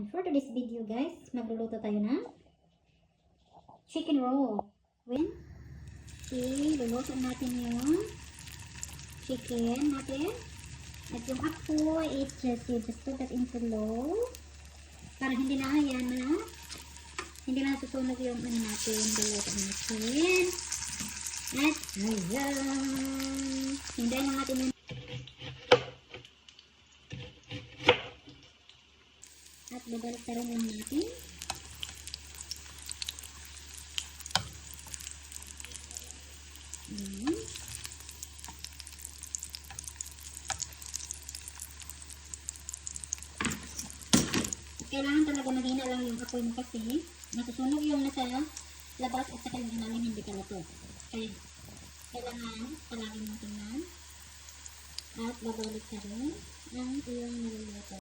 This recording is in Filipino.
And for today's video guys, magluluto tayo ng chicken roll. Iluluto natin yung chicken natin. At yung apoy, just put that into low. Para hindi na yan na hindi na susunog yung ano natin, luluto natin. At ayan. Hindayin lang natin yung at babalik na rin lang natin. Ayan. Kailangan talaga mahina lang yung apoy mo kasi masusunog yung nasa labas at saka yung ilalim hindi ka luto. Kaya kailangan palagi mo tingnan at babalik ka rin ang iyong niluluto.